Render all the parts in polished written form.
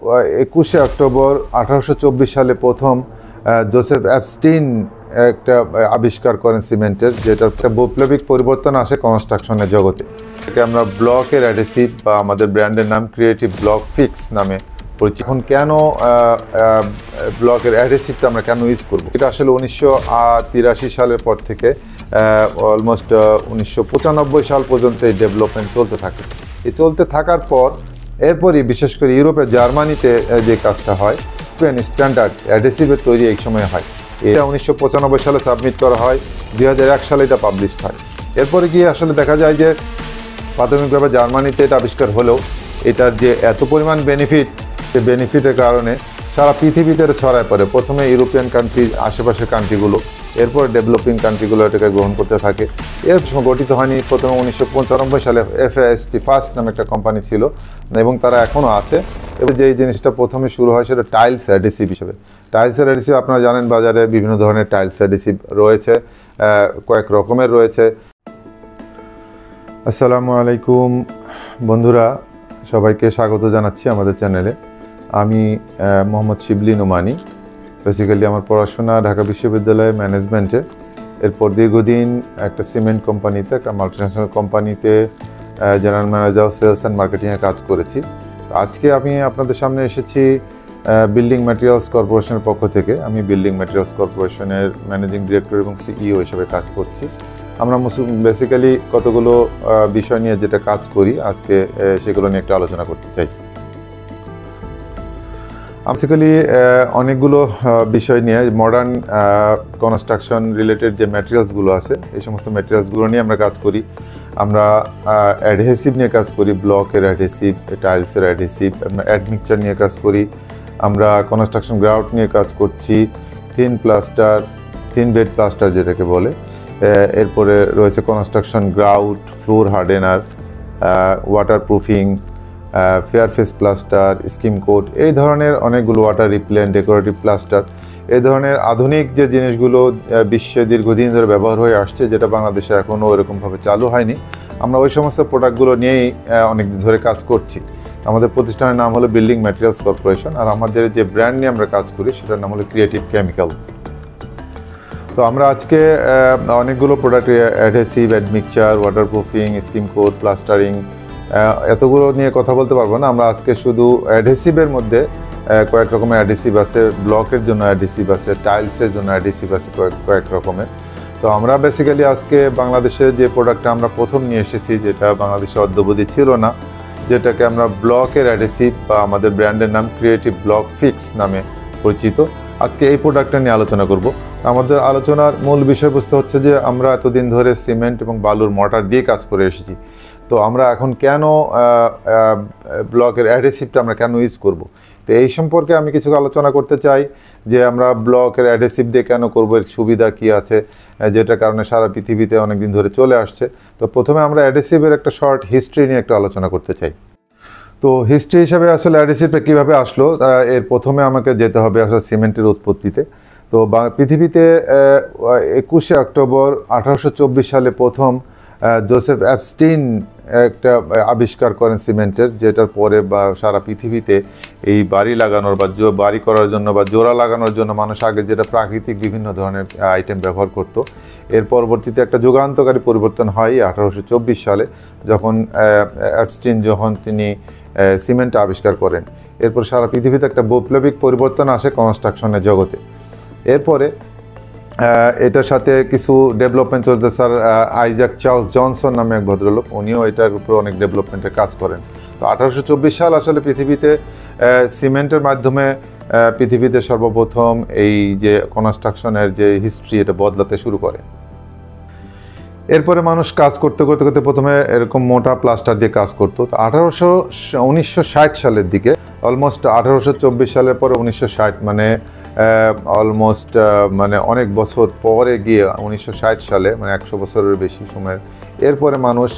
21শে October 1824 সালে প্রথম Joseph Epstein একটা আবিষ্কার করেন সিমেন্টের, যেটা একটা বৈপ্লবিক পরিবর্তন আসে কনস্ট্রাকশনের জগতে। এটাকে আমরা ব্লকের অ্যাডহেসিভ বা আমাদের ব্র্যান্ডের নাম ক্রিয়েটিভ ব্লক ফিক্স নামে পরিচিত। এখন কেন ব্লকের অ্যাডহেসিভটা আমরা কেন ইউজ করব? এটা আসলে 1983 সালের পর থেকে অলমোস্ট 1995 সাল পর্যন্ত এই ডেভেলপমেন্ট চলতে থাকে। এই চলতে থাকার পর এরপরই বিশেষ করে ইউরোপে জার্মানিতে যে কাজটা হয়, স্ট্যান্ডার্ড অ্যাডহেসিভের তৈরি এই সময় হয়। এটা 1995 সালে সাবমিট করা হয়, 2001 সালে এটা পাবলিশ হয়। এরপরে গিয়ে আসলে দেখা যায় যে প্রাথমিকভাবে জার্মানিতে এটা আবিষ্কার হলেও এটার যে এত পরিমাণ বেনিফিট, সেই বেনিফিটের কারণে সারা পৃথিবীতে ছড়ায় পড়ে। প্রথমে ইউরোপিয়ান কান্ট্রি, আশেপাশের কান্ট্রিগুলো, এরপর ডেভেলপিং কান্ট্রিগুলো এটাকে গ্রহণ করতে থাকে। এর সময় গঠিত হয়নি। প্রথমে 1995 সালে FAST ফার্স্ট নামে একটা কোম্পানি ছিল এবং তারা এখনও আছে। এবং যেই জিনিসটা প্রথমে শুরু হয় সেটা টাইলস অ্যাডহেসিভ হিসেবে। টাইলসের অ্যাডহেসিভ আপনারা জানেন, বাজারে বিভিন্ন ধরনের টাইলস অ্যাডহেসিভ রয়েছে, কয়েক রকমের রয়েছে। আসসালামু আলাইকুম বন্ধুরা, সবাইকে স্বাগত জানাচ্ছি আমাদের চ্যানেলে। আমি মোহাম্মদ শিবলি নোমানি। বেসিক্যালি আমার পড়াশোনা ঢাকা বিশ্ববিদ্যালয়ে ম্যানেজমেন্টে। এরপর দীর্ঘদিন একটা সিমেন্ট কোম্পানিতে, একটা মাল্টিন্যাশনাল কোম্পানিতে জেনারেল ম্যানেজার সেলস অ্যান্ড মার্কেটিংয়ে কাজ করেছি। আজকে আমি আপনাদের সামনে এসেছি বিল্ডিং ম্যাটেরিয়ালস কর্পোরেশনের পক্ষ থেকে। আমি বিল্ডিং ম্যাটেরিয়ালস কর্পোরেশনের ম্যানেজিং ডিরেক্টর এবং সিইও হিসেবে কাজ করছি। আমরা বেসিক্যালি কতগুলো বিষয় নিয়ে যেটা কাজ করি, আজকে সেগুলো নিয়ে একটু আলোচনা করতে চাই। বেসিক্যালি অনেকগুলো বিষয় নিয়ে মডার্ন কনস্ট্রাকশন রিলেটেড যে ম্যাটেরিয়ালসগুলো আছে, এই সমস্ত ম্যাটেরিয়ালসগুলো নিয়ে আমরা কাজ করি। আমরা অ্যাডহেসিভ নিয়ে কাজ করি, ব্লকের অ্যাডহেসিভ, টাইলসের অ্যাডহেসিভ, আমরা অ্যাডমিক্সচার নিয়ে কাজ করি। আমরা কনস্ট্রাকশন গ্রাউট নিয়ে কাজ করছি, thin plaster, thin bed plaster যেটাকে বলে। এরপরে রয়েছে construction grout, floor hardener, waterproofing, fairface plaster, skim coat, এই ধরনের অনেকগুলো, ওয়াটার রিপ্লেন্ট, ডেকোরেটিভ প্লাস্টার, এই ধরনের আধুনিক যে জিনিসগুলো বিশ্বে দীর্ঘদিন ধরে ব্যবহার হয়ে আসছে, যেটা বাংলাদেশে এখনও ওরকমভাবে চালু হয়নি, আমরা ওই সমস্ত প্রোডাক্টগুলো নিয়েই অনেকদিন ধরে কাজ করছি। আমাদের প্রতিষ্ঠানের নাম হলো বিল্ডিং ম্যাটেরিয়ালস কর্পোরেশন, আর আমাদের যে ব্র্যান্ড নিয়ে আমরা কাজ করি সেটার নাম হলো ক্রিয়েটিভ কেমিক্যাল। তো আমরা আজকে অনেকগুলো product, adhesive, admixture, waterproofing, skim coat, plastering, এতগুলো নিয়ে কথা বলতে পারবো না। আমরা আজকে শুধু অ্যাডহেসিভের মধ্যে কয়েক রকমের অ্যাডহেসিভ আছে, ব্লকের জন্য অ্যাডহেসিভ আছে, টাইলসের জন্য অ্যাডহেসিভ আছে কয়েক রকমের। তো আমরা বেসিক্যালি আজকে বাংলাদেশে যে প্রোডাক্টটা আমরা প্রথম নিয়ে এসেছি, যেটা বাংলাদেশে অদ্যাবধি ছিল না, যেটাকে আমরা ব্লকের অ্যাডহেসিভ বা আমাদের ব্র্যান্ডের নাম ক্রিয়েটিভ ব্লক ফিক্স নামে পরিচিত, আজকে এই প্রোডাক্টটা নিয়ে আলোচনা করব। আমাদের আলোচনার মূল বিষয়বস্তু হচ্ছে যে আমরা এতদিন ধরে সিমেন্ট এবং বালুর মর্টার দিয়ে কাজ করে এসেছি। তো আমরা এখন কেন ব্লকের অ্যাডহেসিভটা আমরা কেন ইউজ করব? তো এই সম্পর্কে আমি কিছু আলোচনা করতে চাই, যে আমরা ব্লকের অ্যাডহেসিভ দিয়ে কেন করব, এর সুবিধা কী আছে, যেটার কারণে সারা পৃথিবীতে অনেক দিন ধরে চলে আসছে। তো প্রথমে আমরা অ্যাডহেসিভের একটা শর্ট হিস্ট্রি নিয়ে একটু আলোচনা করতে চাই। তো হিস্ট্রি হিসাবে আসলে অ্যাডহেসিভটা কীভাবে আসলো, এর প্রথমে আমাকে যেতে হবে আসলে সিমেন্টের উৎপত্তিতে। তো পৃথিবীতে 21শে অক্টোবর 1824 সালে প্রথম জোসেফ এপস্টিন একটা আবিষ্কার করেন সিমেন্টের, যেটার পরে বা সারা পৃথিবীতে এই বাড়ি লাগানোর বা বাড়ি করার জন্য বা জোড়া লাগানোর জন্য মানুষ আগে যেটা প্রাকৃতিক বিভিন্ন ধরনের আইটেম ব্যবহার করত, এর পরবর্তীতে একটা যুগান্তকারী পরিবর্তন হয় 1824 সালে, যখন এপস্টিন তিনি সিমেন্ট আবিষ্কার করেন। এরপর সারা পৃথিবীতে একটা বৈপ্লবিক পরিবর্তন আসে কনস্ট্রাকশনের জগতে। এরপরে এটার সাথে কিছু ডেভেলপমেন্ট চলতে, স্যার আইজাক চার্লস জনসন নামে এক ভদ্রলোক, উনিও এটার উপর অনেক ডেভেলপমেন্টের কাজ করেন। তো 1824 সাল আসলে পৃথিবীতে সিমেন্টের মাধ্যমে পৃথিবীতে সর্বপ্রথম এই যে কনস্ট্রাকশনের যে হিস্ট্রি, এটা বদলাতে শুরু করে। এরপরে মানুষ কাজ করতে করতে করতে প্রথমে এরকম মোটা প্লাস্টার দিয়ে কাজ করতো। তো 1960 সালের দিকে, অলমোস্ট 1824 সালের পরে 1960, মানে অলমোস্ট মানে অনেক বছর পরে গিয়ে 1960 সালে, মানে 100 বছরের বেশি সময়ের এরপরে মানুষ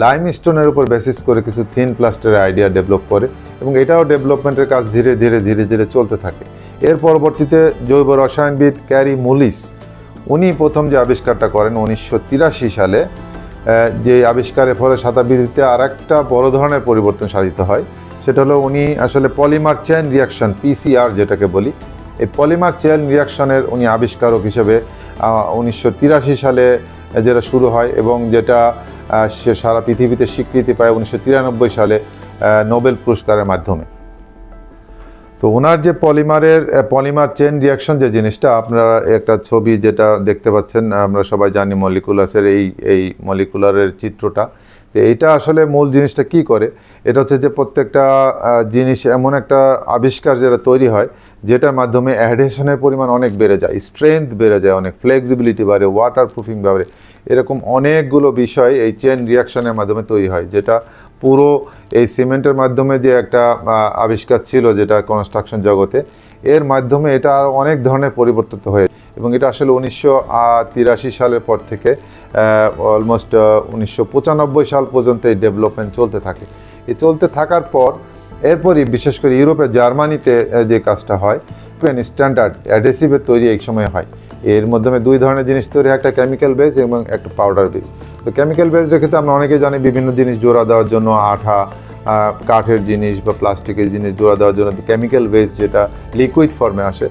লাইমস্টোনের উপর বেসিস করে কিছু থিন প্লাস্টারের আইডিয়া ডেভেলপ করে, এবং এটাও ডেভেলপমেন্টের কাজ ধীরে ধীরে ধীরে ধীরে চলতে থাকে। এর পরবর্তীতে জৈব রসায়নবিদ ক্যারি মুলিস, উনি প্রথম যে আবিষ্কারটা করেন 1983 সালে, যে আবিষ্কারের ফলে শতাব্দীতে আর একটা বড় ধরনের পরিবর্তন সাধিত হয়, সেটা হলো উনি আসলে পলিমার চেইন রিয়াকশন পিসিআর যেটাকে বলি, এই পলিমার চেইন রিয়াকশনের উনি আবিষ্কারক হিসেবে 1983 সালে যেটা শুরু হয় এবং যেটা সে সারা পৃথিবীতে স্বীকৃতি পায় 1993 সালে নোবেল পুরস্কারের মাধ্যমে। তো ওনার যে পলিমার চেইন রিয়াকশন যে জিনিসটা, আপনারা একটা ছবি যেটা দেখতে পাচ্ছেন, আমরা সবাই জানি মলিকুলাসের এই মলিকুলারের চিত্রটা। তো এইটা আসলে মূল জিনিসটা কি করে, এটা হচ্ছে যে প্রত্যেকটা জিনিস এমন একটা আবিষ্কার যেটা তৈরি হয় যেটার মাধ্যমে অ্যাডহেশনের পরিমাণ অনেক বেড়ে যায়, স্ট্রেংথ বেড়ে যায়, অনেক ফ্লেক্সিবিলিটি বাড়ে, ওয়াটার প্রুফিং বাড়ে, এরকম অনেকগুলো বিষয় এই চেইন রিয়াকশনের মাধ্যমে তৈরি হয়। যেটা পুরো এই সিমেন্টের মাধ্যমে যে একটা আবিষ্কার ছিল যেটা কনস্ট্রাকশন জগতে, এর মাধ্যমে এটা আরও অনেক ধরনের পরিবর্তিত হয়ে, এবং এটা আসলে 1983 সালের পর থেকে অলমোস্ট 1995 সাল পর্যন্ত এই ডেভেলপমেন্ট চলতে থাকে। এই চলতে থাকার পর এরপরই বিশেষ করে ইউরোপে জার্মানিতে যে কাজটা হয়, স্ট্যান্ডার্ড অ্যাডহেসিভের তৈরি এই সময় হয়। এর মাধ্যমে দুই ধরনের জিনিস তৈরি হয়, একটা কেমিক্যাল বেস এবং একটা পাউডার বেস। তো কেমিক্যাল বেসড ক্ষেত্রে আমরা অনেকেই জানি বিভিন্ন জিনিস জোড়া দেওয়ার জন্য আঠা, কাঠের জিনিস বা প্লাস্টিকের জিনিস জোড়া দেওয়ার জন্য কেমিক্যাল বেস যেটা লিকুইড ফর্মে আসে,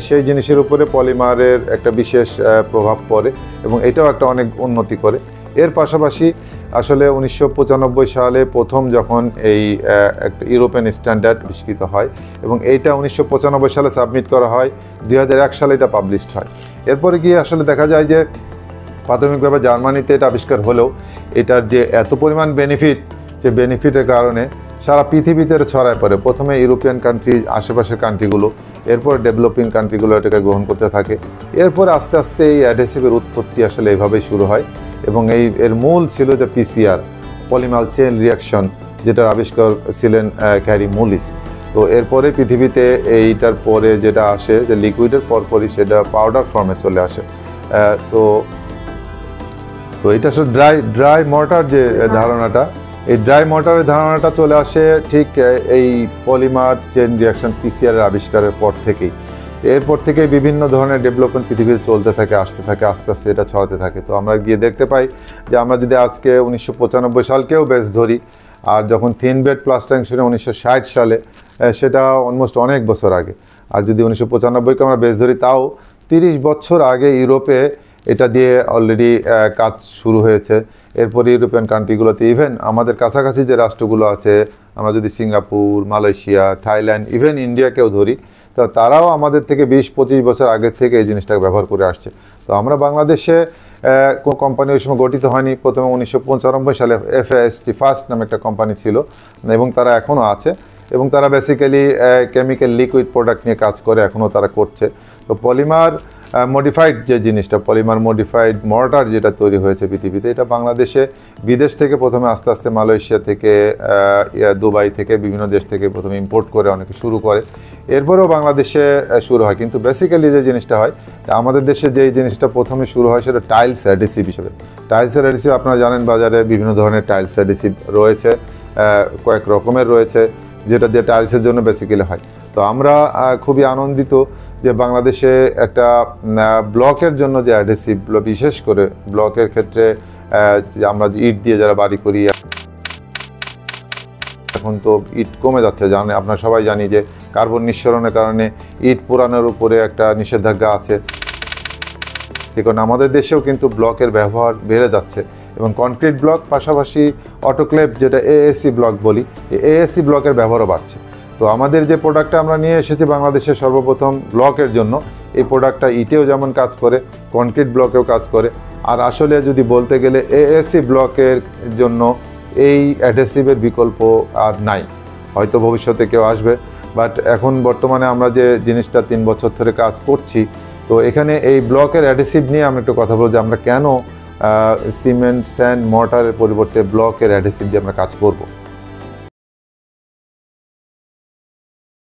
সেই জিনিসের উপরে পলিমারের একটা বিশেষ প্রভাব পড়ে এবং এটাও একটা অনেক উন্নতি করে। এর পাশাপাশি আসলে 1995 সালে প্রথম যখন এই একটা ইউরোপিয়ান স্ট্যান্ডার্ড আবিষ্কৃত হয় এবং এইটা 1995 সালে সাবমিট করা হয়, 2001 সালে এটা পাবলিশড হয়। এরপরে গিয়ে আসলে দেখা যায় যে প্রাথমিকভাবে জার্মানিতে এটা আবিষ্কার হলেও এটার যে এত পরিমাণ বেনিফিট, যে বেনিফিটের কারণে সারা পৃথিবীতে ছড়ায় পড়ে। প্রথমে ইউরোপিয়ান কান্ট্রি, আশেপাশের কান্ট্রিগুলো, এরপর ডেভেলপিং কান্ট্রিগুলো এটাকে গ্রহণ করতে থাকে। এরপর আস্তে আস্তে এই অ্যাডহেসিভের উৎপত্তি আসলে এইভাবেই শুরু হয় এবং এর মূল ছিল যে পিসিআর, পলিমার চেইন রিয়াকশন, যেটার আবিষ্কার ছিলেন ক্যারি মুলিস। তো এরপরে পৃথিবীতে এইটার পরে যেটা আসে যে লিকুইডের পরপরই সেটা পাউডার ফর্মে চলে আসে। তো এটা আসলে ড্রাই মর্টার যে ধারণাটা, এই ড্রাই মর্টারের ধারণাটা চলে আসে ঠিক এই পলিমার চেইন রিয়াকশন পিসিআরের আবিষ্কারের পর থেকেই। এরপর থেকে বিভিন্ন ধরনের ডেভেলপমেন্ট পৃথিবীতে চলতে থাকে, আসতে থাকে, আস্তে আস্তে এটা ছড়াতে থাকে। তো আমরা গিয়ে দেখতে পাই যে আমরা যদি আজকে 1995 সালকেও বেশ ধরি, আর যখন থিন বেড প্লাস্টারিং শুরু 1960 সালে, সেটা অলমোস্ট অনেক বছর আগে। আর যদি 1995কে আমরা বেশ ধরি, তাও 30 বছর আগে ইউরোপে এটা দিয়ে অলরেডি কাজ শুরু হয়েছে। এরপরে ইউরোপিয়ান কান্ট্রিগুলোতে, ইভেন আমাদের কাছাকাছি যে রাষ্ট্রগুলো আছে, আমরা যদি সিঙ্গাপুর, মালয়েশিয়া, থাইল্যান্ড, ইভেন ইন্ডিয়াকেও ধরি, তো তারাও আমাদের থেকে 20-25 বছর আগের থেকে এই জিনিসটাকে ব্যবহার করে আসছে। তো আমরা বাংলাদেশে কোনো কোম্পানি ওই সময় গঠিত হয়নি। প্রথমে 1995 সালে FAST ফার্স্ট নামে একটা কোম্পানি ছিল এবং তারা এখনও আছে এবং তারা বেসিক্যালি কেমিক্যাল লিকুইড প্রোডাক্ট নিয়ে কাজ করে, এখনও তারা করছে। তো পলিমার মডিফাইড যে জিনিসটা, পলিমার মডিফাইড মর্টার যেটা তৈরি হয়েছে পৃথিবীতে, এটা বাংলাদেশে বিদেশ থেকে প্রথমে আস্তে আস্তে মালয়েশিয়া থেকে, দুবাই থেকে, বিভিন্ন দেশ থেকে প্রথমে ইম্পোর্ট করে অনেকে শুরু করে, এরপরেও বাংলাদেশে শুরু হয়। কিন্তু বেসিক্যালি যে জিনিসটা হয়, আমাদের দেশে যেই জিনিসটা প্রথমে শুরু হয় সেটা টাইলস অ্যাডহেসিভ হিসেবে। টাইলসের অ্যাডহেসিভ আপনারা জানেন, বাজারে বিভিন্ন ধরনের টাইলস অ্যাডহেসিভ রয়েছে, কয়েক রকমের রয়েছে, যেটা দিয়ে টাইলসের জন্য বেসিক্যালি হয়। তো আমরা খুবই আনন্দিত যে বাংলাদেশে একটা ব্লকের জন্য যে অ্যাডহেসিভ, বিশেষ করে ব্লকের ক্ষেত্রে আমরা ইট দিয়ে যারা বাড়ি করি, এখন তো ইট কমে যাচ্ছে, আপনারা সবাই জানি যে কার্বন নিঃসরণের কারণে ইট পোড়ানোর উপরে একটা নিষেধাজ্ঞা আছে। কারণ আমাদের দেশেও কিন্তু ব্লকের ব্যবহার বেড়ে যাচ্ছে এবং কনক্রিট ব্লক পাশাপাশি অটোক্লেভ, যেটা AAC ব্লক বলি, এই AAC ব্লকের ব্যবহারও বাড়ছে। তো আমাদের যে প্রোডাক্টটা আমরা নিয়ে এসেছি বাংলাদেশে সর্বপ্রথম ব্লকের জন্য, এই প্রোডাক্টটা ইটেও যেমন কাজ করে, কনক্রিট ব্লকেও কাজ করে। আর আসলে যদি বলতে গেলে AAC ব্লকের জন্য এই অ্যাডহেসিভের বিকল্প আর নাই, হয়তো ভবিষ্যতে কেউ আসবে, বাট এখন বর্তমানে আমরা যে জিনিসটা 3 বছর ধরে কাজ করছি, তো এখানে এই ব্লকের অ্যাডহেসিভ নিয়ে আমরা একটু কথা বলবো যে আমরা কেন সিমেন্ট, স্যান্ড, মর্টারের পরিবর্তে ব্লকের অ্যাডহেসিভ দিয়ে আমরা কাজ করব।